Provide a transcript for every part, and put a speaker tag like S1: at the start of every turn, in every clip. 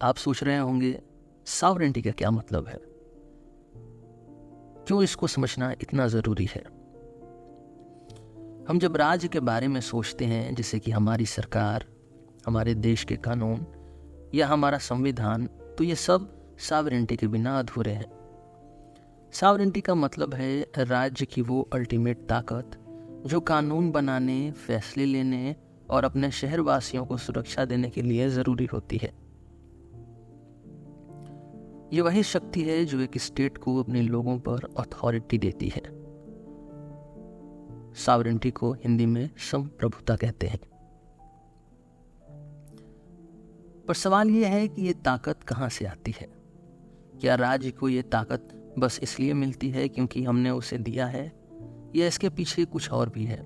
S1: आप सोच रहे होंगे सॉवरेनिटी का क्या मतलब है, क्यों इसको समझना इतना ज़रूरी है। हम जब राज्य के बारे में सोचते हैं, जैसे कि हमारी सरकार, हमारे देश के कानून या हमारा संविधान, तो ये सब सॉवरेनिटी के बिना अधूरे हैं। सॉवरेनिटी का मतलब है राज्य की वो अल्टीमेट ताकत जो कानून बनाने, फैसले लेने और अपने शहरवासियों को सुरक्षा देने के लिए ज़रूरी होती है। ये वही शक्ति है जो एक स्टेट को अपने लोगों पर अथॉरिटी देती है। सॉवरेनिटी को हिंदी में संप्रभुता कहते हैं। पर सवाल यह है कि ये ताकत कहाँ से आती है? क्या राज्य को ये ताकत बस इसलिए मिलती है क्योंकि हमने उसे दिया है, या इसके पीछे कुछ और भी है?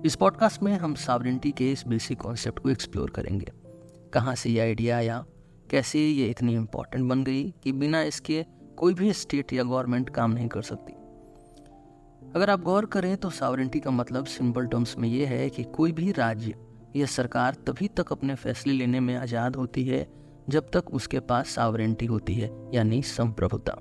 S1: इस पॉडकास्ट में हम सॉवरेनिटी के इस बेसिक कॉन्सेप्ट को एक्सप्लोर करेंगे। कहाँ से ये आइडिया आया, कैसे ये इतनी इम्पोर्टेंट बन गई कि बिना इसके कोई भी स्टेट या गवर्नमेंट काम नहीं कर सकती। अगर आप गौर करें तो सॉवरेनिटी का मतलब सिंपल टर्म्स में ये है कि कोई भी राज्य या सरकार तभी तक अपने फैसले लेने में आज़ाद होती है जब तक उसके पास सॉवरेनिटी होती है, यानी संप्रभुता।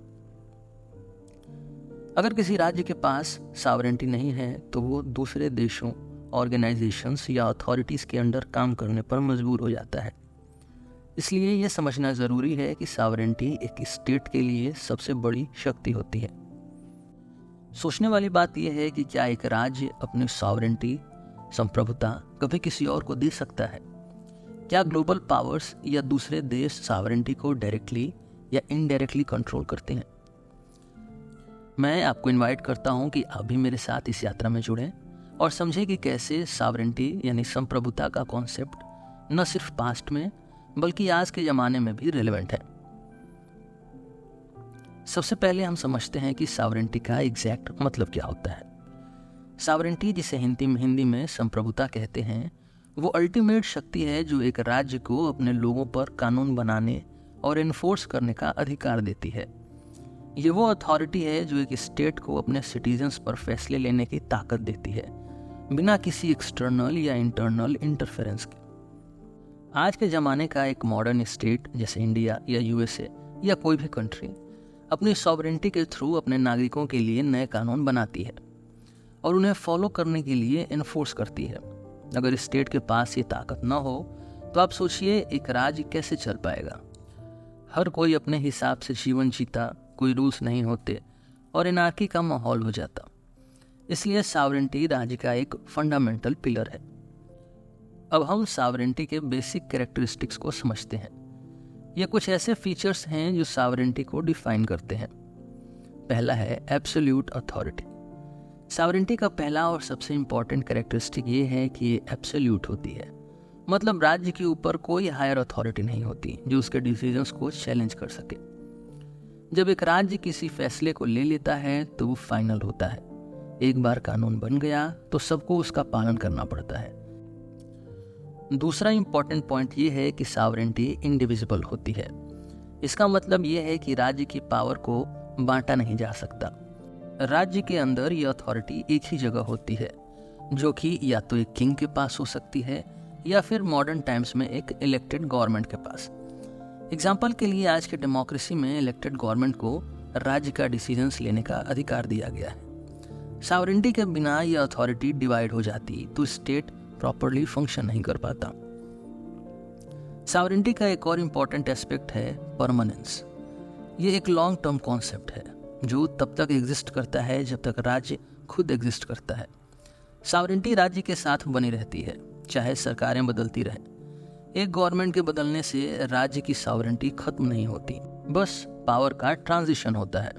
S1: अगर किसी राज्य के पास सॉवरेनिटी नहीं है तो वो दूसरे देशों, ऑर्गेनाइजेशंस या अथॉरिटीज़ के अंडर काम करने पर मजबूर हो जाता है। इसलिए यह समझना ज़रूरी है कि सॉवरेनिटी एक स्टेट के लिए सबसे बड़ी शक्ति होती है। सोचने वाली बात यह है कि क्या एक राज्य अपनी सॉवरेनिटी, संप्रभुता कभी किसी और को दे सकता है? क्या ग्लोबल पावर्स या दूसरे देश सॉवरेनिटी को डायरेक्टली या इनडायरेक्टली कंट्रोल करते हैं? मैं आपको इनवाइट करता हूं कि आप भी मेरे साथ इस यात्रा में जुड़ें और समझें कि कैसे सॉवरेनिटी यानी संप्रभुता का कॉन्सेप्ट न सिर्फ पास्ट में बल्कि आज के ज़माने में भी रेलेवेंट है। सबसे पहले हम समझते हैं कि सॉवरेनिटी का एग्जैक्ट मतलब क्या होता है। सॉवरेनिटी, जिसे हिंदी में संप्रभुता कहते हैं, वो अल्टीमेट शक्ति है जो एक राज्य को अपने लोगों पर कानून बनाने और इन्फोर्स करने का अधिकार देती है। ये वो अथॉरिटी है जो एक स्टेट को अपने सिटीजन्स पर फैसले लेने की ताकत देती है, बिना किसी एक्सटर्नल या इंटरनल इंटरफेरेंस के। आज के ज़माने का एक मॉडर्न स्टेट जैसे इंडिया या यूएसए या कोई भी कंट्री अपनी सॉवरेनिटी के थ्रू अपने नागरिकों के लिए नए कानून बनाती है और उन्हें फॉलो करने के लिए इन्फोर्स करती है। अगर स्टेट के पास ये ताकत न हो तो आप सोचिए एक राज्य कैसे चल पाएगा। हर कोई अपने हिसाब से जीवन जीता, कोई रूल्स नहीं होते और एनार्की का माहौल हो जाता। इसलिए सॉवरेनिटी राज्य का एक फंडामेंटल पिलर है। अब हम सॉवरेनिटी के बेसिक कैरेक्टरिस्टिक्स को समझते हैं। ये कुछ ऐसे फीचर्स हैं जो सॉवरेनिटी को डिफाइन करते हैं। पहला है एब्सोल्यूट अथॉरिटी। सॉवरेनिटी का पहला और सबसे इम्पॉर्टेंट कैरेक्टरिस्टिक ये है कि ये एब्सोल्यूट होती है, मतलब राज्य के ऊपर कोई हायर अथॉरिटी नहीं होती जो उसके डिसीजंस को चैलेंज कर सके। जब एक राज्य किसी फैसले को ले लेता है तो वो फाइनल होता है। एक बार कानून बन गया तो सबको उसका पालन करना पड़ता है। दूसरा इंपॉर्टेंट पॉइंट ये है कि सॉवरेनिटी इंडिविजिबल होती है। इसका मतलब ये है कि राज्य की पावर को बांटा नहीं जा सकता। राज्य के अंदर ये अथॉरिटी एक ही जगह होती है, जो कि या तो एक किंग के पास हो सकती है या फिर मॉडर्न टाइम्स में एक इलेक्टेड गवर्नमेंट के पास। एग्जाम्पल के लिए आज के डेमोक्रेसी में इलेक्टेड गवर्नमेंट को राज्य का डिसीजंस लेने का अधिकार दिया गया है। सॉवरेनिटी के बिना यह अथॉरिटी डिवाइड हो जाती तो स्टेट प्रॉपर्ली फंक्शन नहीं कर पाता। सॉवरेनिटी का एक और इम्पॉर्टेंट एस्पेक्ट है परमानेंस। ये एक लॉन्ग टर्म कॉन्सेप्ट है जो तब तक एग्जिस्ट करता है जब तक राज्य खुद एग्जिस्ट करता है। सॉवरेनिटी राज्य के साथ बनी रहती है, चाहे सरकारें बदलती रहें। एक गवर्नमेंट के बदलने से राज्य की सॉवरेनिटी खत्म नहीं होती, बस पावर का ट्रांजिशन होता है।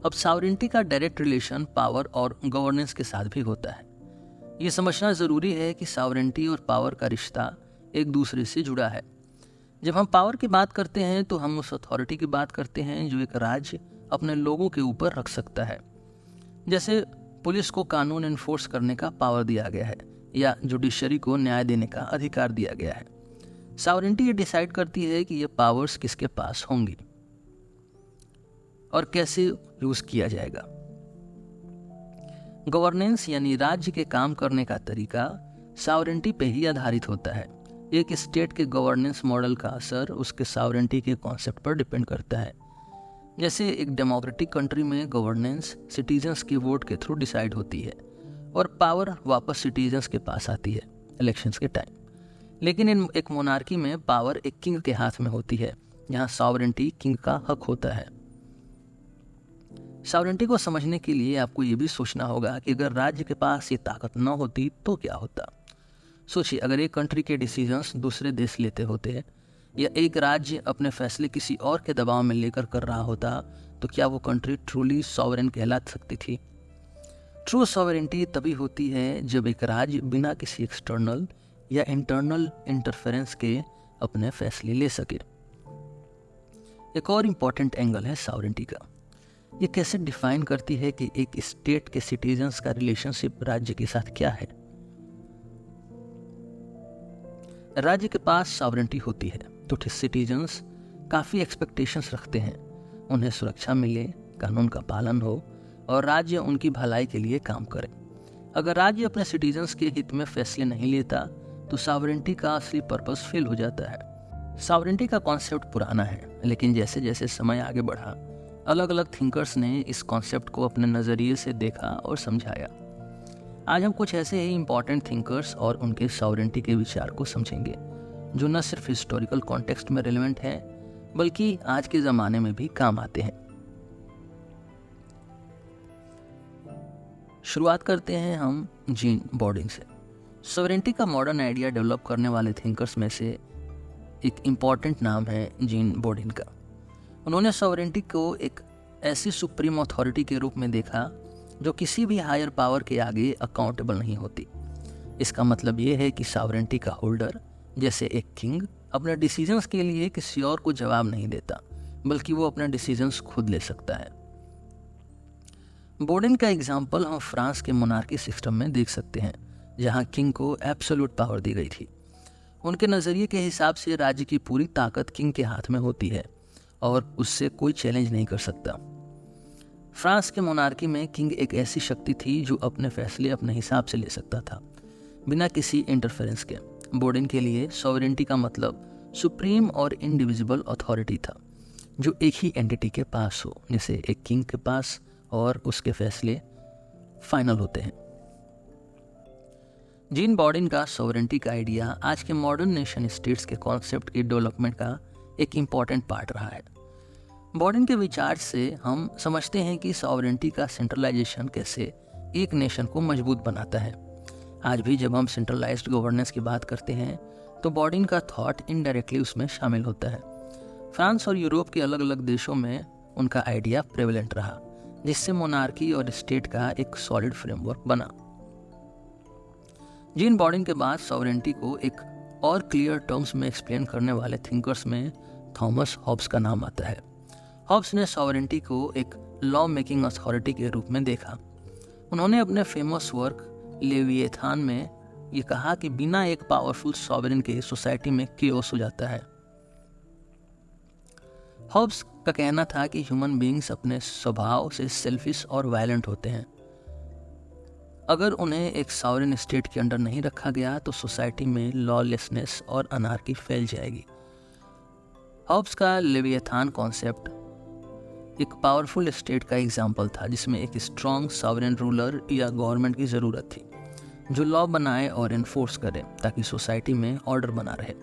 S1: अब सॉवरेनिटी का डायरेक्ट रिलेशन पावर और गवर्नेंस के साथ भी होता है। ये समझना ज़रूरी है कि सॉवरेनिटी और पावर का रिश्ता एक दूसरे से जुड़ा है। जब हम पावर की बात करते हैं तो हम उस अथॉरिटी की बात करते हैं जो एक राज्य अपने लोगों के ऊपर रख सकता है। जैसे पुलिस को कानून इन्फोर्स करने का पावर दिया गया है या जुडिशरी को न्याय देने का अधिकार दिया गया है। सॉवरेनिटी ये डिसाइड करती है कि ये पावर्स किसके पास होंगी और कैसे यूज़ किया जाएगा। गवर्नेंस यानी राज्य के काम करने का तरीका सॉवरेनिटी पे ही आधारित होता है। एक स्टेट के गवर्नेंस मॉडल का असर उसके सॉवरेंटी के कॉन्सेप्ट पर डिपेंड करता है। जैसे एक डेमोक्रेटिक कंट्री में गवर्नेंस सिटीजन्स के वोट के थ्रू डिसाइड होती है और पावर वापस सिटीजन्स के पास आती है इलेक्शंस के टाइम। लेकिन इन एक मोनार्की में पावर एक किंग के हाथ में होती है, जहाँ सॉवरेंटी किंग का हक होता है। सॉवरेंटी को समझने के लिए आपको ये भी सोचना होगा कि अगर राज्य के पास ये ताकत न होती तो क्या होता। सोचिए, अगर एक कंट्री के डिसीजंस दूसरे देश लेते होते या एक राज्य अपने फैसले किसी और के दबाव में लेकर कर रहा होता, तो क्या वो कंट्री ट्रूली सॉवरेन कहला सकती थी? ट्रू सॉवरेंटी तभी होती है जब एक राज्य बिना किसी एक्सटर्नल या इंटरनल इंटरफेरेंस के अपने फैसले ले सके। एक और इम्पॉर्टेंट एंगल है सॉवरेंटी का। ये कैसे डिफाइन करती है कि एक स्टेट के सिटीजन्स का रिलेशनशिप राज्य के साथ क्या है। राज्य के पास सॉवरेंटी होती है तो सिटीजन्स काफ़ी एक्सपेक्टेशंस रखते हैं, उन्हें सुरक्षा मिले, कानून का पालन हो और राज्य उनकी भलाई के लिए काम करे। अगर राज्य अपने सिटीजन्स के हित में फैसले नहीं लेता तो सॉवरेंटी का असली पर्पस फेल हो जाता है। सॉवरेंटी का कॉन्सेप्ट पुराना है, लेकिन जैसे जैसे समय आगे बढ़ा अलग अलग थिंकर्स ने इस कॉन्सेप्ट को अपने नज़रिए से देखा और समझाया। आज हम कुछ ऐसे ही इम्पॉर्टेंट थिंकर्स और उनके सॉवरेंटी के विचार को समझेंगे जो न सिर्फ हिस्टोरिकल कॉन्टेक्स्ट में रिलेवेंट है बल्कि आज के ज़माने में भी काम आते हैं। शुरुआत करते हैं हम जीन बॉर्डिंग से। सॉवरेंटी का मॉडर्न आइडिया डेवलप करने वाले थिंकर्स में से एक इम्पॉर्टेंट नाम है जीन बॉर्डिन का। उन्होंने सॉवरेंटी को एक ऐसी सुप्रीम अथॉरिटी के रूप में देखा जो किसी भी हायर पावर के आगे अकाउंटेबल नहीं होती। इसका मतलब ये है कि सॉवरेंटी का होल्डर जैसे एक किंग अपने डिसीजंस के लिए किसी और को जवाब नहीं देता, बल्कि वो अपने डिसीजंस खुद ले सकता है। बॉर्डिन का एग्जाम्पल हम फ्रांस के मोनार्की सिस्टम में देख सकते हैं, जहाँ किंग को एब्सोल्यूट पावर दी गई थी। उनके नज़रिए के हिसाब से राज्य की पूरी ताकत किंग के हाथ में होती है और उससे कोई चैलेंज नहीं कर सकता। फ्रांस के मोनार्की में किंग एक ऐसी शक्ति थी जो अपने फैसले अपने हिसाब से ले सकता था, बिना किसी इंटरफेरेंस के। बॉर्डिन के लिए सॉवरेंटी का मतलब सुप्रीम और इंडिविजिबल अथॉरिटी था, जो एक ही एंटिटी के पास हो, जैसे एक किंग के पास, और उसके फैसले फाइनल होते हैं। जीन बॉर्डिन का सॉवरेंटी का आइडिया आज के मॉडर्न नेशन स्टेट्स के कॉन्सेप्ट के डेवलपमेंट का एक इम्पॉर्टेंट पार्ट रहा है। बॉर्डिन के विचार से हम समझते हैं कि सॉवरेंटी का सेंट्रलाइजेशन कैसे एक नेशन को मजबूत बनाता है। आज भी जब हम सेंट्रलाइज्ड गवर्नेंस की बात करते हैं तो बॉर्डिन का थॉट इनडायरेक्टली उसमें शामिल होता है। फ्रांस और यूरोप के अलग अलग देशों में उनका आइडिया प्रेवलेंट रहा, जिससे मोनार्की और स्टेट का एक सॉलिड फ्रेमवर्क बना। जीन बॉर्डिन के बाद सॉवरेंटी को एक और क्लियर टर्म्स में एक्सप्लेन करने वाले थिंकर्स में थॉमस हॉब्स का नाम आता है। हॉब्स ने सॉवरेंटी को एक लॉ मेकिंग अथॉरिटी के रूप में देखा। उन्होंने अपने फेमस वर्क लेविएथान में ये कहा कि बिना एक पावरफुल सॉवरेन के सोसाइटी में केओस हो जाता है। हॉब्स का कहना था कि ह्यूमन बीइंग्स अपने स्वभाव से सेल्फिश और वायलेंट होते हैं। अगर उन्हें एक सॉवरेन स्टेट के अंडर नहीं रखा गया तो सोसाइटी में लॉलेसनेस और अनार्की फैल जाएगी। हॉब्स का लेविएथान कॉन्सेप्ट एक पावरफुल स्टेट का एग्जाम्पल था, जिसमें एक स्ट्रॉन्ग सॉवरेन रूलर या गवर्नमेंट की ज़रूरत थी जो लॉ बनाए और इन्फोर्स करे ताकि सोसाइटी में ऑर्डर बना रहे।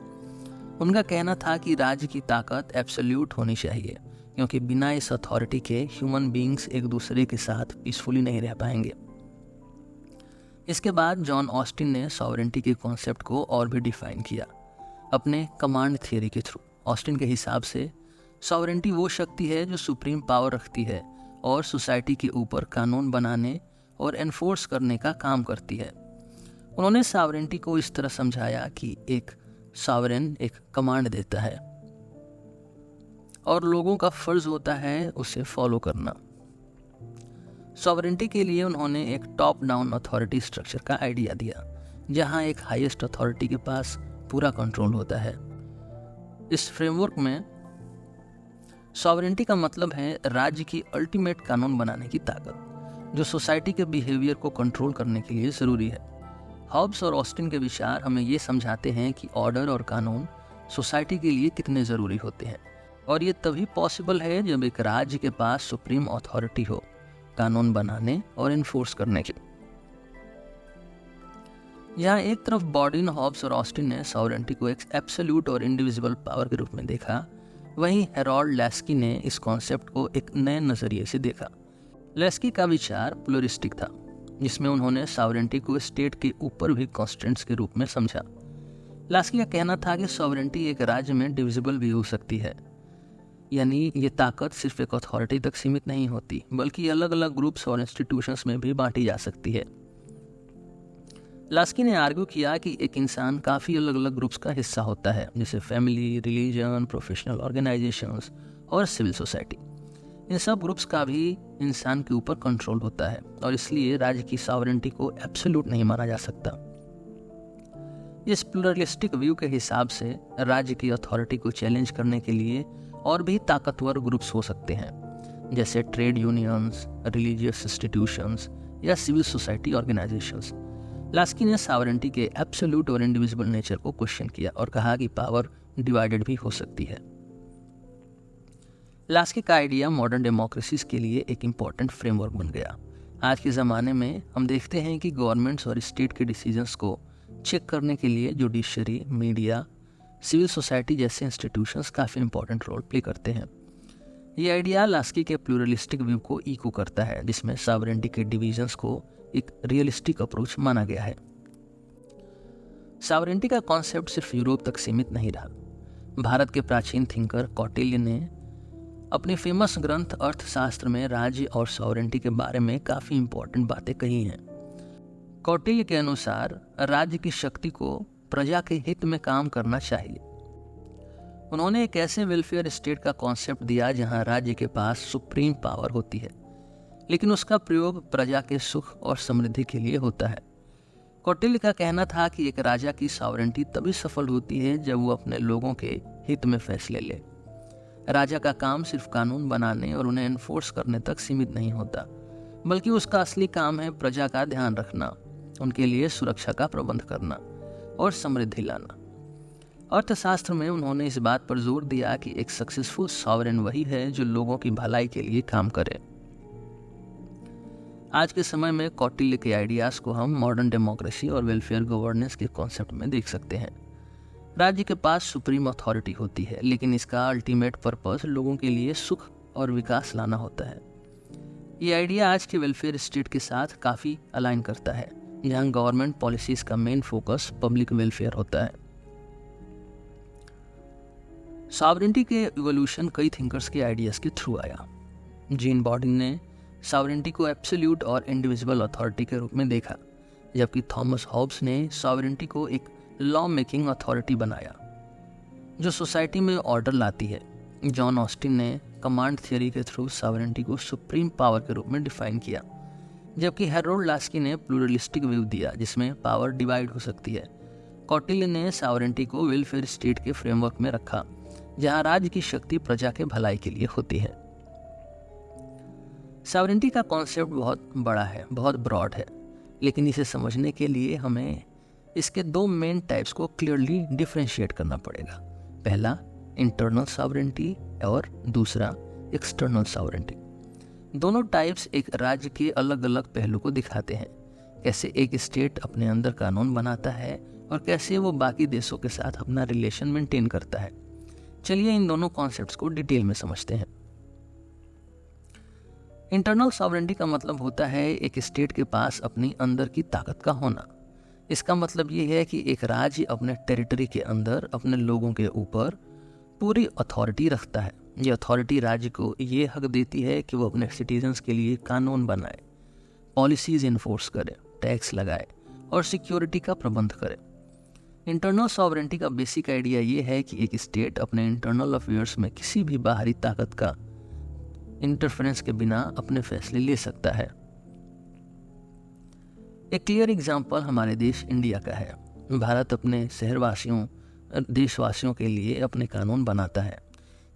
S1: उनका कहना था कि राज्य की ताकत एब्सोल्यूट होनी चाहिए, क्योंकि बिना इस अथॉरिटी के ह्यूमन बीइंग्स एक दूसरे के साथ पीसफुली नहीं रह पाएंगे। इसके बाद जॉन ऑस्टिन ने सॉवरेंटी के कॉन्सेप्ट को और भी डिफाइन किया अपने कमांड थियरी के थ्रू। ऑस्टिन के हिसाब से सॉवरेंटी वो शक्ति है जो सुप्रीम पावर रखती है और सोसाइटी के ऊपर कानून बनाने और एनफोर्स करने का काम करती है। उन्होंने सॉवरेंटी को इस तरह समझाया कि एक सॉवरेन एक कमांड देता है और लोगों का फर्ज होता है उसे फॉलो करना। सॉवरेंटी के लिए उन्होंने एक टॉप डाउन अथॉरिटी स्ट्रक्चर का आइडिया दिया, जहां एक हाईएस्ट अथॉरिटी के पास पूरा कंट्रोल होता है। इस फ्रेमवर्क में सॉवरेंटी का मतलब है राज्य की अल्टीमेट कानून बनाने की ताकत, जो सोसाइटी के बिहेवियर को कंट्रोल करने के लिए ज़रूरी है। हॉब्स और ऑस्टिन के विचार हमें ये समझाते हैं कि ऑर्डर और कानून सोसाइटी के लिए कितने ज़रूरी होते हैं, और ये तभी पॉसिबल है जब एक राज्य के पास सुप्रीम अथॉरिटी हो कानून बनाने और इन्फोर्स करने की। यहाँ एक तरफ बॉर्डिन, हॉब्स और ऑस्टिन ने सॉवरेंटी को एक एब्सोल्यूट और इंडिविजिबल पावर के रूप में देखा, वहीं हेरोल्ड लास्की ने इस कॉन्सेप्ट को एक नए नज़रिए से देखा। लास्की का विचार प्लूरिस्टिक था, जिसमें उन्होंने सॉवरेंटी को स्टेट के ऊपर भी कॉन्स्टेंट्स के रूप में समझा। लास्की का कहना था कि सॉवरेंटी एक राज्य में डिविजिबल भी हो सकती है, यानी ये ताकत सिर्फ एक अथॉरिटी तक सीमित नहीं होती, बल्कि अलग अलग ग्रुप्स और इंस्टीट्यूशंस में भी बांटी जा सकती है। लास्की ने आर्ग्यू किया कि एक इंसान काफ़ी अलग अलग ग्रुप्स का हिस्सा होता है, जैसे फैमिली, रिलीजन, प्रोफेशनल ऑर्गेनाइजेशंस और सिविल सोसाइटी। इन सब ग्रुप्स का भी इंसान के ऊपर कंट्रोल होता है, और इसलिए राज्य की सॉवरेंटी को एब्सोल्यूट नहीं माना जा सकता। इस प्लूरलिस्टिक व्यू के हिसाब से राज्य की अथॉरिटी को चैलेंज करने के लिए और भी ताकतवर ग्रुप्स हो सकते हैं, जैसे ट्रेड यूनियंस, रिलीजियस इंस्टीट्यूशंस या सिविल सोसाइटी ऑर्गेनाइजेशंस। लास्की ने सॉवरेंटी के एब्सोल्यूट और इंडिविजिबल नेचर को क्वेश्चन किया और कहा कि पावर डिवाइडेड भी हो सकती है। लास्की का आइडिया मॉडर्न डेमोक्रेसीज के लिए एक इम्पॉर्टेंट फ्रेमवर्क बन गया। आज के ज़माने में हम देखते हैं कि गवर्नमेंट्स और स्टेट के डिसीजंस को चेक करने के लिए जुडिशरी, मीडिया, सिविल सोसाइटी जैसे इंस्टीट्यूशंस काफ़ी इंपॉर्टेंट रोल प्ले करते हैं। ये आइडिया लास्की के प्लूरलिस्टिक व्यू को इको करता है, जिसमें सॉवरेंटी के डिविजन्स को एक रियलिस्टिक अप्रोच माना गया है। सॉवरेंटी का कॉन्सेप्ट सिर्फ यूरोप तक सीमित नहीं रहा। भारत के प्राचीन थिंकर कौटिल्य ने अपने फेमस ग्रंथ अर्थशास्त्र में राज्य और सॉवरेंटी के बारे में काफ़ी इंपॉर्टेंट बातें कही हैं। कौटिल्य के अनुसार राज्य की शक्ति को प्रजा के हित में काम करना चाहिए। उन्होंने एक ऐसे वेलफेयर स्टेट का कॉन्सेप्ट दिया जहां राज्य के पास सुप्रीम पावर होती है, लेकिन उसका प्रयोग प्रजा के सुख और समृद्धि के लिए होता है। कौटिल्य का कहना था कि एक राजा की सॉवरेंटी तभी सफल होती है जब वो अपने लोगों के हित में फैसले ले। राजा का काम सिर्फ कानून बनाने और उन्हें एनफोर्स करने तक सीमित नहीं होता, बल्कि उसका असली काम है प्रजा का ध्यान रखना, उनके लिए सुरक्षा का प्रबंध करना और समृद्धि लाना। अर्थशास्त्र में उन्होंने इस बात पर जोर दिया कि एक सक्सेसफुल सॉवरेन वही है जो लोगों की भलाई के लिए काम करे। आज के समय में कौटिल्य के आइडियाज को हम मॉडर्न डेमोक्रेसी और वेलफेयर गवर्नेंस के कॉन्सेप्ट में देख सकते हैं। राज्य के पास सुप्रीम अथॉरिटी होती है, लेकिन इसका अल्टीमेट पर्पस लोगों के लिए सुख और विकास लाना होता है। ये आइडिया आज के वेलफेयर स्टेट के साथ काफ़ी अलाइन करता है, जहां गवर्नमेंट पॉलिसीज का मेन फोकस पब्लिक वेलफेयर होता है। सॉवरेंटी के इवोल्यूशन कई थिंकर्स के आइडियाज के थ्रू आया। जीन बॉर्डिन ने सॉवरेंटी को एब्सोल्यूट और इंडिविजिबल अथॉरिटी के रूप में देखा, जबकि थॉमस हॉब्स ने सॉवरेंटी को एक लॉ मेकिंग अथॉरिटी बनाया जो सोसाइटी में ऑर्डर लाती है। जॉन ऑस्टिन ने कमांड थियरी के थ्रू सॉवरेंटी को सुप्रीम पावर के रूप में डिफाइन किया, जबकि हेरोल्ड लास्की ने प्लूरलिस्टिक व्यू दिया जिसमें पावर डिवाइड हो सकती है। कौटिल्य ने सॉवरेंटी को वेलफेयर स्टेट के फ्रेमवर्क में रखा, जहां राज्य की शक्ति प्रजा के भलाई के लिए होती है। सॉवरेंटी का कॉन्सेप्ट बहुत बड़ा है, बहुत ब्रॉड है, लेकिन इसे समझने के लिए हमें इसके दो मेन टाइप्स को क्लियरली डिफरेंशिएट करना पड़ेगा। पहला इंटरनल सॉवरेंटी और दूसरा एक्सटर्नल सॉवरेंटी। दोनों टाइप्स एक राज्य के अलग अलग पहलू को दिखाते हैं, कैसे एक स्टेट अपने अंदर कानून बनाता है और कैसे वो बाकी देशों के साथ अपना रिलेशन मेंटेन करता है। चलिए इन दोनों कॉन्सेप्ट्स को डिटेल में समझते हैं। इंटरनल सॉवरेंटी का मतलब होता है एक स्टेट के पास अपनी अंदर की ताकत का होना। इसका मतलब ये है कि एक राज्य अपने टेरिटरी के अंदर अपने लोगों के ऊपर पूरी अथॉरिटी रखता है। ये अथॉरिटी राज्य को ये हक देती है कि वो अपने सिटीजन्स के लिए कानून बनाए, पॉलिसीज इन्फोर्स करे, टैक्स लगाए और सिक्योरिटी का प्रबंध करे। इंटरनल सॉवरेंटी का बेसिक आइडिया ये है कि एक स्टेट अपने इंटरनल अफेयर्स में किसी भी बाहरी ताकत का इंटरफेरेंस के बिना अपने फैसले ले सकता है। एक क्लियर एग्जाम्पल हमारे देश इंडिया का है। भारत अपने शहरवासियों, देशवासियों के लिए अपने कानून बनाता है,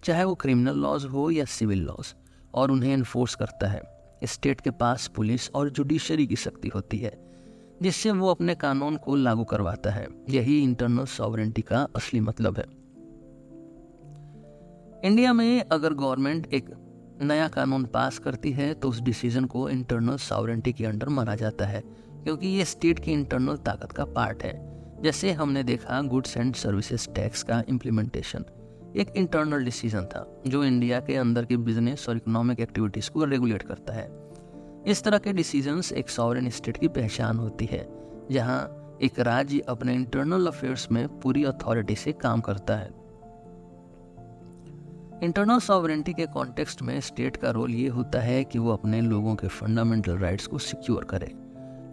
S1: चाहे वो क्रिमिनल लॉज हो या सिविल लॉज, और उन्हें इन्फोर्स करता है। स्टेट के पास पुलिस और जुडिशरी की शक्ति होती है, जिससे वो अपने कानून को लागू करवाता है। यही इंटरनल सॉवरेंटी का असली मतलब है। इंडिया में अगर गवर्नमेंट एक नया कानून पास करती है तो उस डिसीजन को इंटरनल सॉवरेंटी के अंडर माना जाता है, क्योंकि ये स्टेट की इंटरनल ताकत का पार्ट है। जैसे हमने देखा गुड्स एंड सर्विसेज टैक्स का इम्प्लीमेंटेशन एक इंटरनल डिसीजन था जो इंडिया के अंदर के बिजनेस और इकोनॉमिक एक्टिविटीज को रेगुलेट करता है। इस तरह के डिसीजंस एक सॉवरेन स्टेट की पहचान होती है, जहां एक राज्य अपने इंटरनल अफेयर्स में पूरी अथॉरिटी से काम करता है। इंटरनल सॉवरेंटी के कॉन्टेक्स्ट में स्टेट का रोल ये होता है कि वो अपने लोगों के फंडामेंटल राइट्स को सिक्योर करे,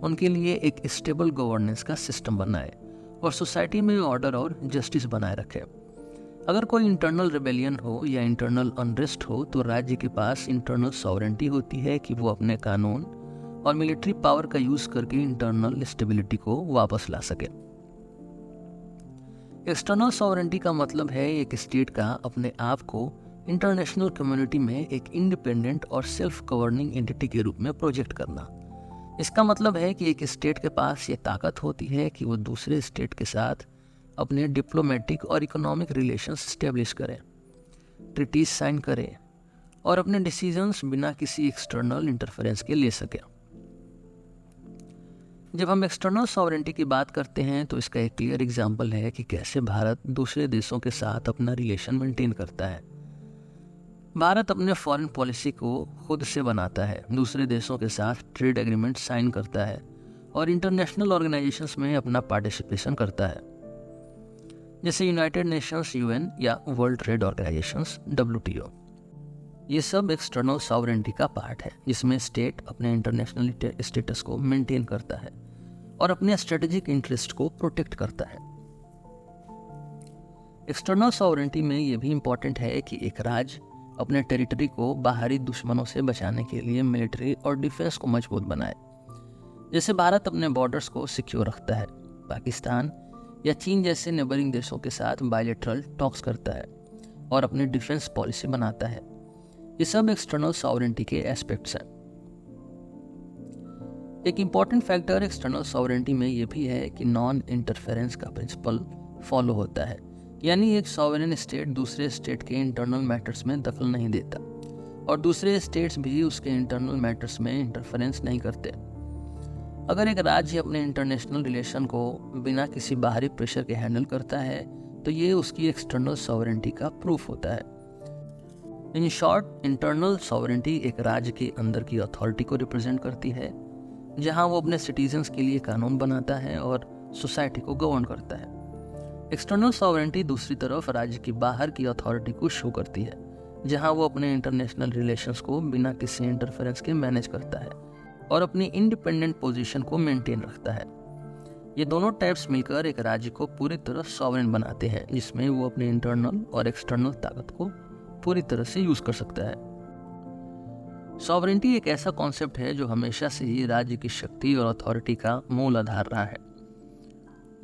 S1: उनके लिए एक स्टेबल गवर्नेंस का सिस्टम बनाए और सोसाइटी में ऑर्डर और जस्टिस बनाए रखे। अगर कोई इंटरनल रिबेलियन हो या इंटरनल अनरेस्ट हो तो राज्य के पास इंटरनल सॉवरेंटी होती है कि वो अपने कानून और मिलिट्री पावर का यूज करके इंटरनल स्टेबिलिटी को वापस ला सके। एक्सटर्नल सॉवरेंटी का मतलब है एक स्टेट का अपने आप को इंटरनेशनल कम्युनिटी में एक इंडिपेंडेंट और सेल्फ गवर्निंग एंटिटी के रूप में प्रोजेक्ट करना। इसका मतलब है कि एक स्टेट के पास ये ताकत होती है कि वो दूसरे स्टेट के साथ अपने डिप्लोमेटिक और इकोनॉमिक रिलेशंस स्टेब्लिश करें, ट्रीटीज साइन करें और अपने डिसीजंस बिना किसी एक्सटर्नल इंटरफेरेंस के ले सके। जब हम एक्सटर्नल सॉवरेंटी की बात करते हैं तो इसका एक क्लियर एग्जाम्पल है कि कैसे भारत दूसरे देशों के साथ अपना रिलेशन मेंटेन करता है। भारत अपने फॉरेन पॉलिसी को खुद से बनाता है, दूसरे देशों के साथ ट्रेड एग्रीमेंट साइन करता है और इंटरनेशनल ऑर्गेनाइजेशंस में अपना पार्टिसिपेशन करता है, जैसे यूनाइटेड नेशंस यूएन या वर्ल्ड ट्रेड ऑर्गेनाइजेशंस WTO। ये सब एक्सटर्नल सॉवरेंटी का पार्ट है, जिसमें स्टेट अपने इंटरनेशनल स्टेटस को मेंटेन करता है और अपने स्ट्रेटेजिक इंटरेस्ट को प्रोटेक्ट करता है। एक्सटर्नल सॉवरेंटी में यह भी इम्पॉर्टेंट है कि एक राज्य अपने टेरिटरी को बाहरी दुश्मनों से बचाने के लिए मिलिट्री और डिफेंस को मजबूत बनाए। जैसे भारत अपने बॉर्डर्स को सिक्योर रखता है, पाकिस्तान या चीन जैसे नेबरिंग देशों के साथ बायलैटरल टॉक्स करता है और अपनी डिफेंस पॉलिसी बनाता है। ये सब एक्सटर्नल सॉवरेंटी के एस्पेक्ट्स हैं। एक इम्पॉर्टेंट फैक्टर एक्सटर्नल सॉवरेंटी में ये भी है कि नॉन इंटरफेरेंस का प्रिंसिपल फॉलो होता है, यानी एक सॉवरेन स्टेट दूसरे स्टेट के इंटरनल मैटर्स में दखल नहीं देता और दूसरे स्टेट्स भी उसके इंटरनल मैटर्स में इंटरफेरेंस नहीं करते। अगर एक राज्य अपने इंटरनेशनल रिलेशन को बिना किसी बाहरी प्रेशर के हैंडल करता है तो ये उसकी एक्सटर्नल सॉवरेंटी का प्रूफ होता है। इन शॉर्ट, इंटरनल सॉवरेंटी एक राज्य के अंदर की अथॉरिटी को रिप्रेजेंट करती है, जहां वो अपने सिटीजन्स के लिए कानून बनाता है और सोसाइटी को गवर्न करता है। एक्सटर्नल सॉवरेंटी दूसरी तरफ राज्य की बाहर की अथॉरिटी को शो करती है, जहां वो अपने इंटरनेशनल रिलेशंस को बिना किसी इंटरफेरेंस के मैनेज करता है और अपनी इंडिपेंडेंट पोजीशन को मेंटेन रखता है। ये दोनों टाइप्स मिलकर एक राज्य को पूरी तरह सॉवरेन बनाते हैं, जिसमें वो अपने इंटरनल और एक्सटर्नल ताकत को पूरी तरह से यूज कर सकता है। सॉवरेंटी एक ऐसा कॉन्सेप्ट है जो हमेशा से ही राज्य की शक्ति और अथॉरिटी का मूल आधार रहा है,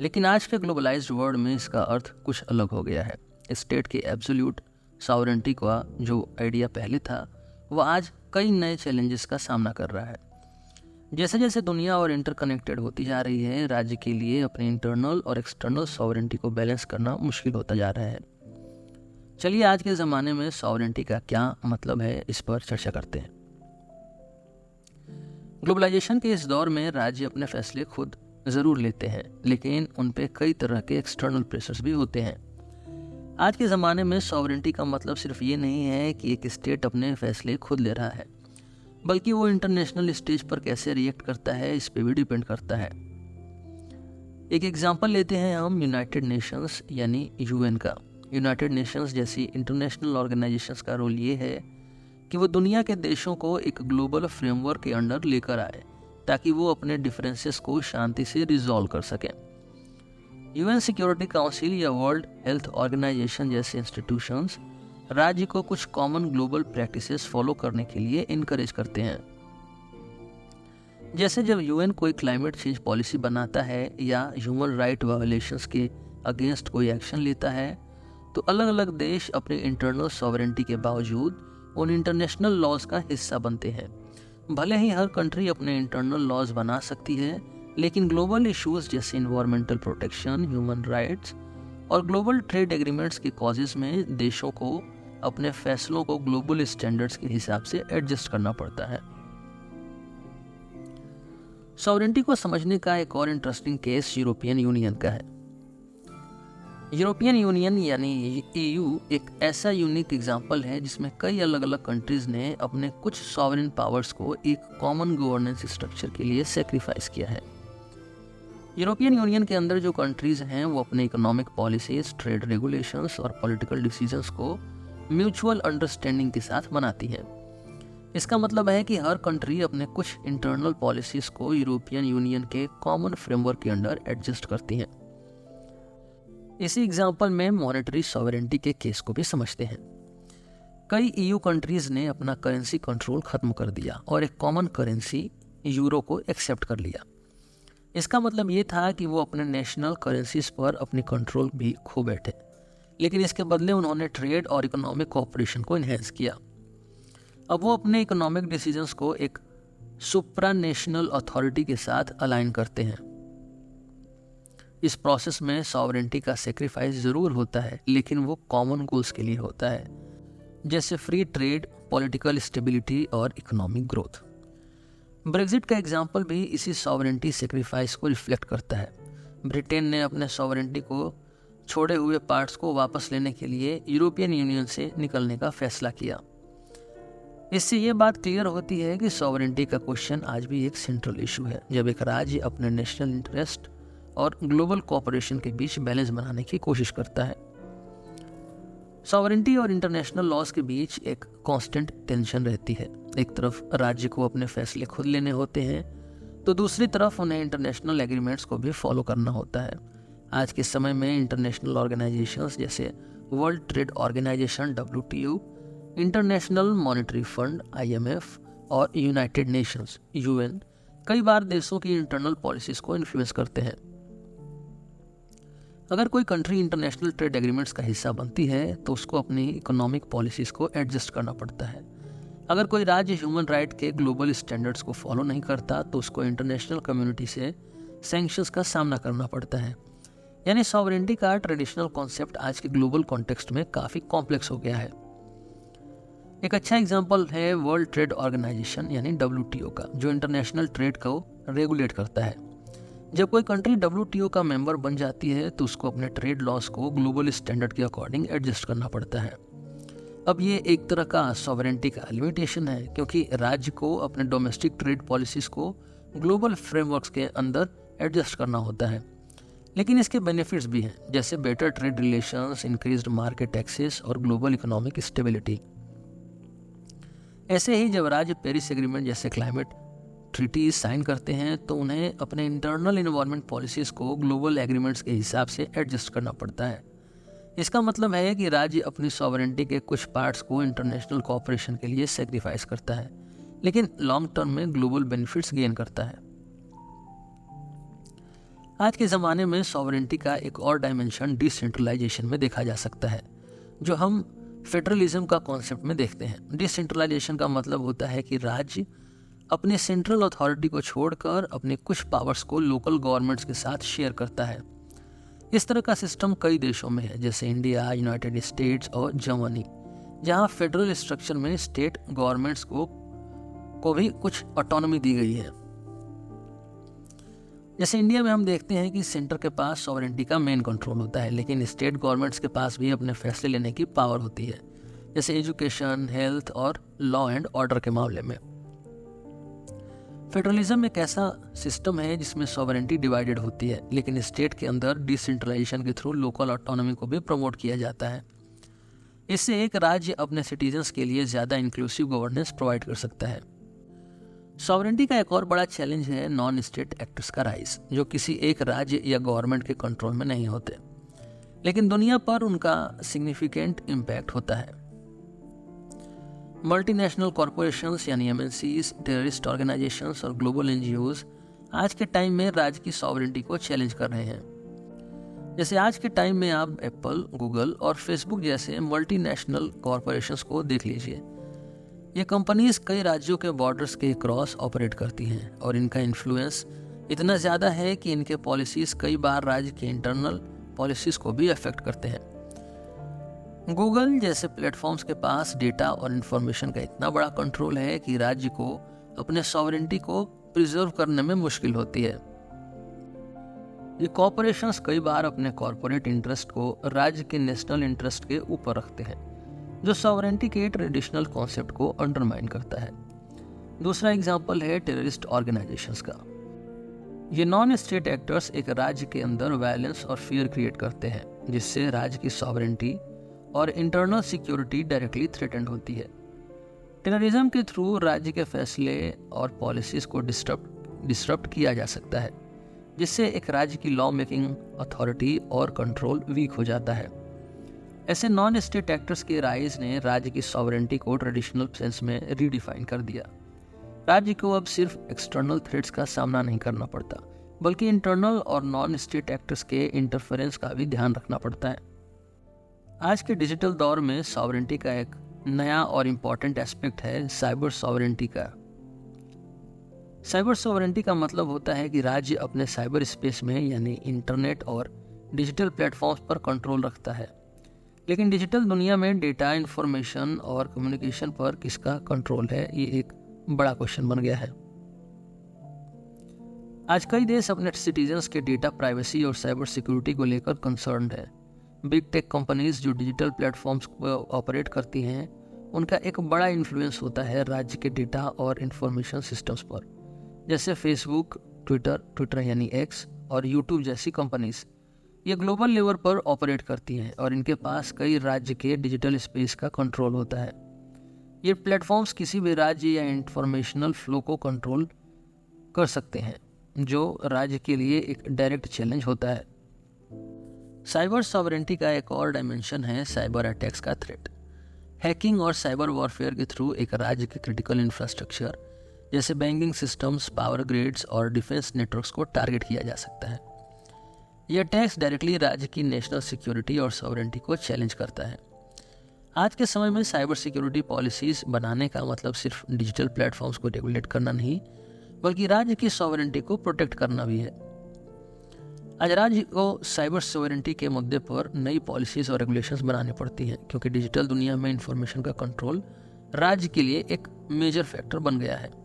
S1: लेकिन आज के ग्लोबलाइज्ड वर्ल्ड में इसका अर्थ कुछ अलग हो गया है। स्टेट की एब्सोल्यूट सॉवरेंटी का जो आइडिया पहले था वह आज कई नए चैलेंजेस का सामना कर रहा है। जैसे जैसे दुनिया और इंटरकनेक्टेड होती जा रही है, राज्य के लिए अपने इंटरनल और एक्सटर्नल सॉवरेंटी को बैलेंस करना मुश्किल होता जा रहा है। चलिए आज के ज़माने में सॉवरेंटी का क्या मतलब है, इस पर चर्चा करते हैं। ग्लोबलाइजेशन के इस दौर में राज्य अपने फैसले खुद ज़रूर लेते हैं, लेकिन उन पे कई तरह के एक्सटर्नल प्रेशर्स भी होते हैं। आज के ज़माने में सॉवरेंटी का मतलब सिर्फ ये नहीं है कि एक स्टेट अपने फैसले खुद ले रहा है, बल्कि वो इंटरनेशनल स्टेज पर कैसे रिएक्ट करता है इस पे भी डिपेंड करता है। एक एग्जांपल लेते हैं हम यूनाइटेड नेशंस यानी यूएन का। यूनाइटेड नेशंस जैसी इंटरनेशनल ऑर्गेनाइजेशंस का रोल ये है कि वो दुनिया के देशों को एक ग्लोबल फ्रेमवर्क के अंडर लेकर आए ताकि वो अपने डिफरेंसेस को शांति से रिजॉल्व कर सकें। यूएन सिक्योरिटी काउंसिल या वर्ल्ड हेल्थ ऑर्गेनाइजेशन जैसे इंस्टीट्यूशंस राज्य को कुछ कॉमन ग्लोबल प्रैक्टिसेस फॉलो करने के लिए इनकरेज करते हैं। जैसे जब यूएन कोई क्लाइमेट चेंज पॉलिसी बनाता है या ह्यूमन राइट वायोलेशंस के अगेंस्ट कोई एक्शन लेता है, तो अलग अलग देश अपने इंटरनल सॉवरेंटी के बावजूद उन इंटरनेशनल लॉज का हिस्सा बनते हैं। भले ही हर कंट्री अपने इंटरनल लॉज बना सकती है, लेकिन ग्लोबल इश्यूज जैसे इन्वायरमेंटल प्रोटेक्शन, ह्यूमन राइट्स और ग्लोबल ट्रेड एग्रीमेंट्स के कॉजेज में देशों को अपने फैसलों को ग्लोबल स्टैंडर्ड्स के हिसाब से एडजस्ट करना पड़ता है। सॉवरेंटी को समझने का एक और इंटरेस्टिंग केस यूरोपियन यूनियन का है। यूरोपियन यूनियन यानी EU एक ऐसा यूनिक एग्जाम्पल है जिसमें कई अलग अलग कंट्रीज ने अपने कुछ सॉवरेन पावर्स को एक कॉमन गवर्नेंस स्ट्रक्चर के लिए सेक्रीफाइस किया है। यूरोपियन यूनियन के अंदर जो कंट्रीज हैं वो अपने इकोनॉमिक पॉलिसीज, ट्रेड रेगुलेशंस और पॉलिटिकल डिसीजंस को म्यूचुअल अंडरस्टैंडिंग के साथ बनाती है। इसका मतलब है कि हर कंट्री अपने कुछ इंटरनल पॉलिसीज को यूरोपियन यूनियन के कॉमन फ्रेमवर्क के अंडर एडजस्ट करती हैं। इसी एग्जाम्पल में मॉनेटरी सॉवरेंटी के केस को भी समझते हैं। कई EU कंट्रीज ने अपना करेंसी कंट्रोल खत्म कर दिया और एक कॉमन करेंसी यूरो को एक्सेप्ट कर लिया। इसका मतलब ये था कि वो अपने नेशनल करेंसीज पर अपनी कंट्रोल भी खो बैठे, लेकिन इसके बदले उन्होंने ट्रेड और इकोनॉमिक कोऑपरेशन को इन्हेंस किया। अब वो अपने इकोनॉमिक डिसीजंस को एक सुप्रा नेशनल अथॉरिटी के साथ अलाइन करते हैं। इस प्रोसेस में सॉवरेंटी का सेक्रीफाइस जरूर होता है, लेकिन वो कॉमन गोल्स के लिए होता है, जैसे फ्री ट्रेड, पॉलिटिकल स्टेबिलिटी और इकोनॉमिक ग्रोथ। ब्रेग्जिट का एग्जाम्पल भी इसी सॉवरेंटी सेक्रीफाइस को रिफ्लेक्ट करता है। ब्रिटेन ने अपने सॉवरेंटी को छोड़े हुए पार्ट्स को वापस लेने के लिए यूरोपियन यूनियन से निकलने का फैसला किया। इससे ये बात क्लियर होती है कि सॉवरेंटी का क्वेश्चन आज भी एक सेंट्रल इशू है, जब एक राज्य अपने नेशनल इंटरेस्ट और ग्लोबल कोऑपरेशन के बीच बैलेंस बनाने की कोशिश करता है। सॉवरेंटी और इंटरनेशनल लॉज के बीच एक कांस्टेंट टेंशन रहती है। एक तरफ राज्य को अपने फैसले खुद लेने होते हैं, तो दूसरी तरफ उन्हें इंटरनेशनल एग्रीमेंट्स को भी फॉलो करना होता है। आज के समय में इंटरनेशनल ऑर्गेनाइजेशंस जैसे World Trade Organization WTO, International Monetary Fund IMF और यूनाइटेड नेशंस UN कई बार देशों की इंटरनल पॉलिसीज को इन्फ्लुएंस करते हैं। अगर कोई कंट्री इंटरनेशनल ट्रेड एग्रीमेंट्स का हिस्सा बनती है तो उसको अपनी इकोनॉमिक पॉलिसीज को एडजस्ट करना पड़ता है। अगर कोई राज्य ह्यूमन राइट के ग्लोबल स्टैंडर्ड्स को फॉलो नहीं करता तो उसको इंटरनेशनल कम्युनिटी से सैंक्शंस का सामना करना पड़ता है। यानी सॉवरेंटी का ट्रेडिशनल कॉन्सेप्ट आज के ग्लोबल कॉन्टेक्स्ट में काफ़ी कॉम्प्लेक्स हो गया है। एक अच्छा एग्जाम्पल है वर्ल्ड ट्रेड ऑर्गेनाइजेशन यानी WTO का, जो इंटरनेशनल ट्रेड को रेगुलेट करता है। जब कोई कंट्री WTO का मेंबर बन जाती है तो उसको अपने ट्रेड लॉस को ग्लोबल स्टैंडर्ड के अकॉर्डिंग एडजस्ट करना पड़ता है। अब ये एक तरह का सॉवरेंटी का लिमिटेशन है, क्योंकि राज्य को अपने डोमेस्टिक ट्रेड पॉलिसीज को ग्लोबल फ्रेमवर्क्स के अंदर एडजस्ट करना होता है। लेकिन इसके बेनिफिट्स भी हैं, जैसे better trade relations, increased market access और ग्लोबल इकोनॉमिक स्टेबिलिटी। ऐसे ही जब राज्य पेरिस एग्रीमेंट जैसे क्लाइमेट ट्रीटीज साइन करते हैं तो उन्हें अपने इंटरनल इन्वायरमेंट पॉलिसीज को ग्लोबल एग्रीमेंट्स के हिसाब से एडजस्ट करना पड़ता है। इसका मतलब है कि राज्य अपनी सॉवरेंटी के कुछ पार्ट्स को इंटरनेशनल कोऑपरेशन के लिए सेक्रीफाइस करता है, लेकिन लॉन्ग टर्म में ग्लोबल बेनिफिट्स गेन करता है। आज के ज़माने में सॉवरेंटी का एक और डायमेंशन डिसेंट्रलाइजेशन में देखा जा सकता है, जो हम फेडरलिज्म का कॉन्सेप्ट में देखते हैं। डिसेंट्रलाइजेशन का मतलब होता है कि राज्य अपने सेंट्रल अथॉरिटी को छोड़कर अपने कुछ पावर्स को लोकल गवर्नमेंट्स के साथ शेयर करता है। इस तरह का सिस्टम कई देशों में है, जैसे इंडिया, यूनाइटेड स्टेट्स और जर्मनी, जहां फेडरल स्ट्रक्चर में स्टेट गवर्नमेंट्स को भी कुछ ऑटोनॉमी दी गई है। जैसे इंडिया में हम देखते हैं कि सेंटर के पास सॉवरेंटी का मेन कंट्रोल होता है, लेकिन स्टेट गवर्नमेंट्स के पास भी अपने फैसले लेने की पावर होती है, जैसे एजुकेशन, हेल्थ और लॉ एंड ऑर्डर के मामले में। फेडरलिज्म एक ऐसा सिस्टम है जिसमें सॉवरेंटी डिवाइडेड होती है, लेकिन स्टेट के अंदर डिसेंट्रलाइजेशन के थ्रू लोकल ऑटोनॉमी को भी प्रमोट किया जाता है। इससे एक राज्य अपने सिटीजन्स के लिए ज़्यादा इंक्लूसिव गवर्नेंस प्रोवाइड कर सकता है। सॉवरेंटी का एक और बड़ा चैलेंज है नॉन स्टेट एक्टर्स का राइज, जो किसी एक राज्य या गवर्नमेंट के कंट्रोल में नहीं होते, लेकिन दुनिया पर उनका सिग्निफिकेंट इम्पैक्ट होता है। मल्टीनेशनल कॉरपोरेशंस यानी MNCs, टेररिस्ट ऑर्गेनाइजेशंस और ग्लोबल NGOs आज के टाइम में राज्य की सॉवरेंटी को चैलेंज कर रहे हैं। जैसे आज के टाइम में आप एप्पल, गूगल और फेसबुक जैसे मल्टीनेशनल कॉरपोरेशंस को देख लीजिए। ये कंपनीज कई राज्यों के बॉर्डर्स के क्रॉस ऑपरेट करती हैं और इनका इन्फ्लुएंस इतना ज़्यादा है कि इनके पॉलिसीज़ कई बार राज्य के इंटरनल पॉलिसीज़ को भी अफेक्ट करते हैं। गूगल जैसे प्लेटफॉर्म्स के पास डेटा और इन्फॉर्मेशन का इतना बड़ा कंट्रोल है कि राज्य को अपने सॉवरेंटी को प्रिजर्व करने में मुश्किल होती है। ये कॉरपोरेशंस कई बार अपने कॉरपोरेट इंटरेस्ट को राज्य के नेशनल इंटरेस्ट के ऊपर रखते हैं, जो सॉवरेंटी के ट्रेडिशनल कॉन्सेप्ट को अंडरमाइन करता है। दूसरा एग्जाम्पल है टेररिस्ट ऑर्गेनाइजेशंस का। ये नॉन स्टेट एक्टर्स एक राज्य के अंदर वायलेंस और फियर क्रिएट करते हैं, जिससे राज्य की सॉवरेंटी और इंटरनल सिक्योरिटी डायरेक्टली थ्रेटेंड होती है। टेररिज्म के थ्रू राज्य के फैसले और पॉलिसीज को डिस्टर्ब किया जा सकता है, जिससे एक राज्य की लॉ मेकिंग अथॉरिटी और कंट्रोल वीक हो जाता है। ऐसे नॉन स्टेट एक्टर्स के राइज ने राज्य की सॉवरेंटी को ट्रेडिशनल सेंस में रीडिफाइन कर दिया। राज्य को अब सिर्फ एक्सटर्नल थ्रेट्स का सामना नहीं करना पड़ता, बल्कि इंटरनल और नॉन स्टेट एक्टर्स के इंटरफेरेंस का भी ध्यान रखना पड़ता है। आज के डिजिटल दौर में सॉवरेंटी का एक नया और इम्पॉर्टेंट एस्पेक्ट है साइबर सॉवरेंटी का। साइबर सॉवरेंटी का मतलब होता है कि राज्य अपने साइबर स्पेस में यानी इंटरनेट और डिजिटल प्लेटफॉर्म्स पर कंट्रोल रखता है। लेकिन डिजिटल दुनिया में डेटा, इंफॉर्मेशन और कम्युनिकेशन पर किसका कंट्रोल है, ये एक बड़ा क्वेश्चन बन गया है। आज कई देश अपने सिटीजन्स के डेटा प्राइवेसी और साइबर सिक्योरिटी को लेकर कंसर्न्ड है। बिग टेक कंपनीज जो डिजिटल प्लेटफॉर्म्स ऑपरेट करती हैं, उनका एक बड़ा इन्फ्लुएंस होता है राज्य के डेटा और इंफॉर्मेशन सिस्टम्स पर, जैसे फेसबुक, ट्विटर यानी एक्स और यूट्यूब जैसी कंपनीज। ये ग्लोबल लेवल पर ऑपरेट करती हैं और इनके पास कई राज्य के डिजिटल स्पेस का कंट्रोल होता है। ये प्लेटफॉर्म्स किसी भी राज्य या इंफॉर्मेशनल फ्लो को कंट्रोल कर सकते हैं, जो राज्य के लिए एक डायरेक्ट चैलेंज होता है। साइबर सॉवरेंटी का एक और डायमेंशन है साइबर अटैक्स का थ्रेट। हैकिंग और साइबर वॉरफेयर के थ्रू एक राज्य के क्रिटिकल इंफ्रास्ट्रक्चर जैसे बैंकिंग सिस्टम्स, पावर ग्रिड्स और डिफेंस नेटवर्क्स को टारगेट किया जा सकता है। यह अटैक्स डायरेक्टली राज्य की नेशनल सिक्योरिटी और सॉवरेंटी को चैलेंज करता है। आज के समय में साइबर सिक्योरिटी पॉलिसीज बनाने का मतलब सिर्फ डिजिटल प्लेटफॉर्म्स को रेगुलेट करना नहीं, बल्कि राज्य की सॉवरेंटी को प्रोटेक्ट करना भी है। आज राज्य को साइबर सॉवरेंटी के मुद्दे पर नई पॉलिसीज और रेगुलेशंस बनानी पड़ती हैं, क्योंकि डिजिटल दुनिया में इंफॉर्मेशन का कंट्रोल राज्य के लिए एक मेजर फैक्टर बन गया है।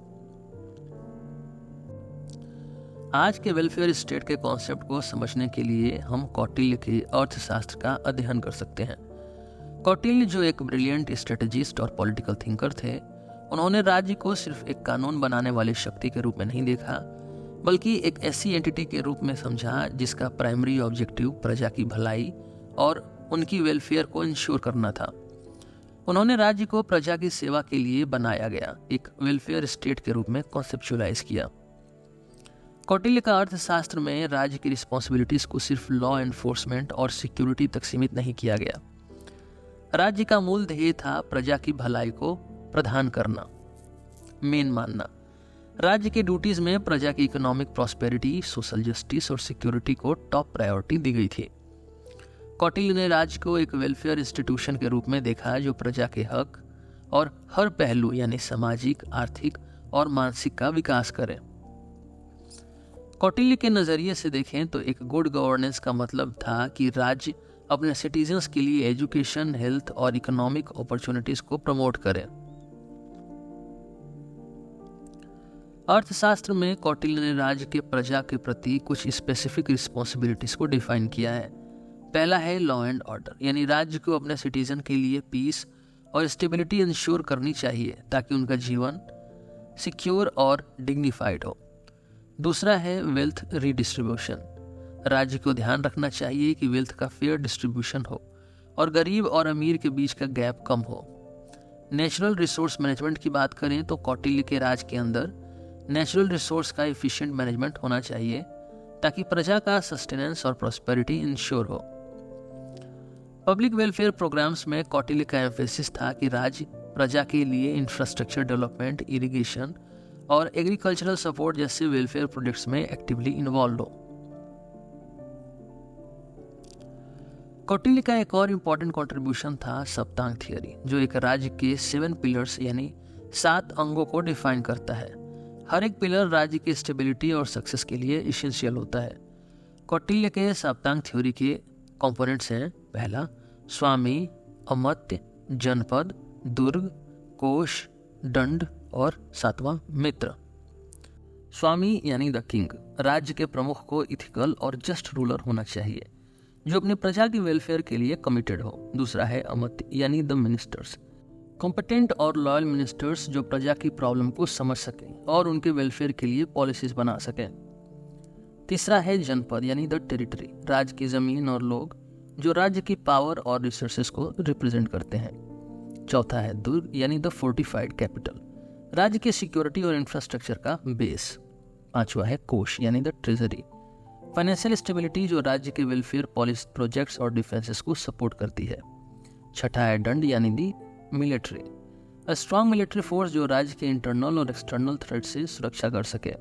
S1: आज के वेलफेयर स्टेट के कॉन्सेप्ट को समझने के लिए हम कौटिल्य के अर्थशास्त्र का अध्ययन कर सकते हैं। कौटिल्य जो एक ब्रिलियंट स्ट्रेटेजिस्ट और पॉलिटिकल थिंकर थे, उन्होंने राज्य को सिर्फ एक कानून बनाने वाली शक्ति के रूप में नहीं देखा, बल्कि एक ऐसी एंटिटी के रूप में समझा जिसका प्राइमरी ऑब्जेक्टिव प्रजा की भलाई और उनकी वेलफेयर को इंश्योर करना था। उन्होंने राज्य को प्रजा की सेवा के लिए बनाया गया एक वेलफेयर स्टेट के रूप में कॉन्सेप्चुअलाइज किया। कौटिल्य का अर्थशास्त्र में राज्य की रिस्पॉन्सिबिलिटीज को सिर्फ लॉ एनफोर्समेंट और सिक्योरिटी तक सीमित नहीं किया गया। राज्य का मूल ध्येय था प्रजा की भलाई को प्रदान करना, मेन मानना। राज्य के ड्यूटीज में प्रजा की इकोनॉमिक प्रॉस्पेरिटी, सोशल जस्टिस और सिक्योरिटी को टॉप प्रायोरिटी दी गई थी। कौटिल्य ने राज्य को एक वेलफेयर इंस्टीट्यूशन के रूप में देखा जो प्रजा के हक और हर पहलू यानी सामाजिक, आर्थिक और मानसिक का विकास करे। कौटिल्य के नजरिए से देखें तो एक गुड गवर्नेंस का मतलब था कि राज्य अपने सिटीजन्स के लिए एजुकेशन, हेल्थ और इकोनॉमिक अपॉर्चुनिटीज को प्रमोट करे। अर्थशास्त्र में कौटिल्य ने राज्य के प्रजा के प्रति कुछ स्पेसिफिक रिस्पॉन्सिबिलिटीज को डिफाइन किया है। पहला है लॉ एंड ऑर्डर, यानी राज्य को अपने सिटीजन के लिए पीस और स्टेबिलिटी इंश्योर करनी चाहिए ताकि उनका जीवन सिक्योर और डिग्निफाइड हो। दूसरा है वेल्थ रीडिस्ट्रीब्यूशन। राज्य को ध्यान रखना चाहिए कि वेल्थ का फेयर डिस्ट्रीब्यूशन हो और गरीब और अमीर के बीच का गैप कम हो। नेचुरल रिसोर्स मैनेजमेंट की बात करें तो कौटिल्य के राज के अंदर नेचुरल रिसोर्स का एफिशिएंट मैनेजमेंट होना चाहिए ताकि प्रजा का सस्टेनेंस और प्रॉस्पेरिटी इंश्योर हो। पब्लिक वेलफेयर प्रोग्राम्स में कौटिल्य का एम्फेसिस था कि राज्य प्रजा के लिए इंफ्रास्ट्रक्चर डेवलपमेंट, इरिगेशन और एग्रीकल्चरल सपोर्ट जैसे वेलफेयर प्रोजेक्ट्स में एक्टिवली इन्वॉल्व हो। कौटिल्य का एक और इम्पॉर्टेंट कंट्रीब्यूशन था सप्तांग थियरी, जो एक राज्य के 7 पिलर्स यानी 7 अंगों को डिफाइन करता है। हर एक पिलर राज्य की स्टेबिलिटी और सक्सेस के लिए इसेंशियल होता है। कौटिल्य के सप्तांग थ्योरी के कंपोनेंट्स हैं: पहला स्वामी, अमत्य, जनपद, दुर्ग, कोश, दंड और सातवां मित्र। स्वामी यानी द किंग, राज्य के प्रमुख को इथिकल और जस्ट रूलर होना चाहिए जो अपनी प्रजा की वेलफेयर के लिए कमिटेड हो। दूसरा है अमत्य यानी द मिनिस्टर्स, कॉम्पिटेंट और लॉयल मिनिस्टर्स जो प्रजा की प्रॉब्लम को समझ सकें और उनके वेलफेयर के लिए पॉलिसीज बना सकें। तीसरा है जनपद यानी द टेरिटरी, राज्य की जमीन और लोग जो राज्य की पावर और रिसोर्सेज को रिप्रेजेंट करते हैं। चौथा है दुर्ग यानी द फोर्टिफाइड कैपिटल, राज्य की सिक्योरिटी और इंफ्रास्ट्रक्चर का बेस। पांचवा है कोश यानी द ट्रेजरी, फाइनेंशियल स्टेबिलिटी जो राज्य के वेलफेयर पॉलिसी प्रोजेक्ट्स और डिफेंसेस को सपोर्ट करती है। छठा है दंड यानी the military, a strong military force जो राज्य के इंटरनल और एक्सटर्नल थ्रेट से सुरक्षा कर सके।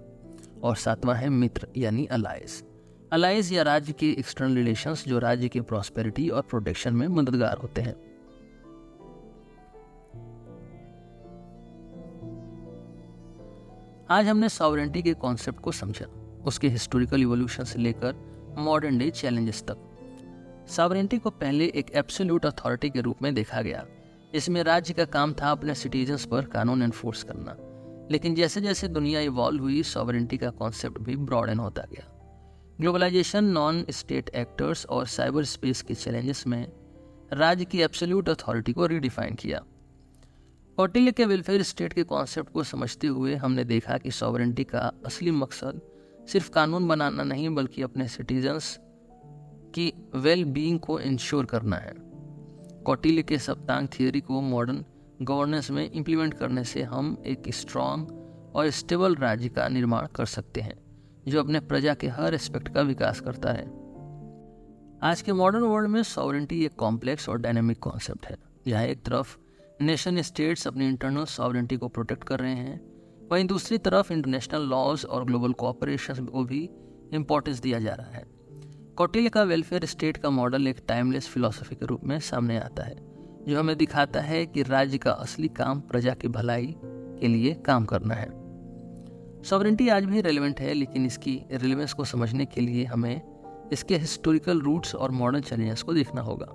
S1: और सातवां है मित्र यानी अलाइज, अलाइज या राज्य के एक्सटर्नल रिलेशंस जो राज्य की प्रॉस्पेरिटी और प्रोटेक्शन में मददगार होते हैं। आज हमने सॉवरेंटी के कॉन्सेप्ट को समझा, उसके हिस्टोरिकल इवोल्यूशन से लेकर मॉडर्न डे चैलेंजेस तक। सॉवरेंटी को पहले एक एब्सोल्यूट अथॉरिटी के रूप में देखा गया। इसमें राज्य का काम था अपने सिटीजन्स पर कानून एनफोर्स करना, लेकिन जैसे जैसे दुनिया इवॉल्व हुई सॉवरेंटी का कॉन्सेप्ट भी ब्रॉडन होता गया। ग्लोबलाइजेशन, नॉन स्टेट एक्टर्स और साइबर स्पेस के चैलेंजेस में राज्य की एब्सोल्यूट अथॉरिटी को रीडिफाइन किया। कौटिल्य के वेलफेयर स्टेट के कॉन्सेप्ट को समझते हुए हमने देखा कि सॉवरेंटी का असली मकसद सिर्फ कानून बनाना नहीं बल्कि अपने सिटीजन्स की वेल बीइंग को इंश्योर करना है। कौटिल्य के सप्तांग थियोरी को मॉडर्न गवर्नेंस में इम्प्लीमेंट करने से हम एक स्ट्रॉन्ग और स्टेबल राज्य का निर्माण कर सकते हैं जो अपने प्रजा के हर एस्पेक्ट का विकास करता है। आज के मॉडर्न वर्ल्ड में सॉवरेंटी एक कॉम्प्लेक्स और डायनेमिक कॉन्सेप्ट है। यहाँ एक तरफ नेशन स्टेट्स अपनी इंटरनल सॉवरेंटी को प्रोटेक्ट कर रहे हैं, वहीं दूसरी तरफ इंटरनेशनल लॉज और ग्लोबल कोऑपरेशन को भी इम्पोर्टेंस दिया जा रहा है। कौटिल्य का वेलफेयर स्टेट का मॉडल एक टाइमलेस फिलॉसफी के रूप में सामने आता है जो हमें दिखाता है कि राज्य का असली काम प्रजा की भलाई के लिए काम करना है। सॉवरेंटी आज भी रेलेवेंट है, लेकिन इसकी रेलेवेंस को समझने के लिए हमें इसके हिस्टोरिकल रूट्स और मॉडर्न चैलेंजेस को देखना होगा।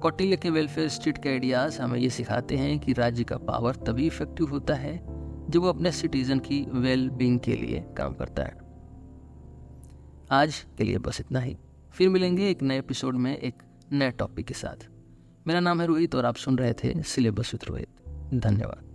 S1: कौटिल्य के वेलफेयर स्टेट के आइडियाज हमें ये सिखाते हैं कि राज्य का पावर तभी इफेक्टिव होता है जब वो अपने सिटीजन की वेल बीइंग के लिए काम करता है। आज के लिए बस इतना ही, फिर मिलेंगे एक नए एपिसोड में एक नए टॉपिक के साथ। मेरा नाम है रोहित और आप सुन रहे थे सिलेबस विद रोहित। धन्यवाद।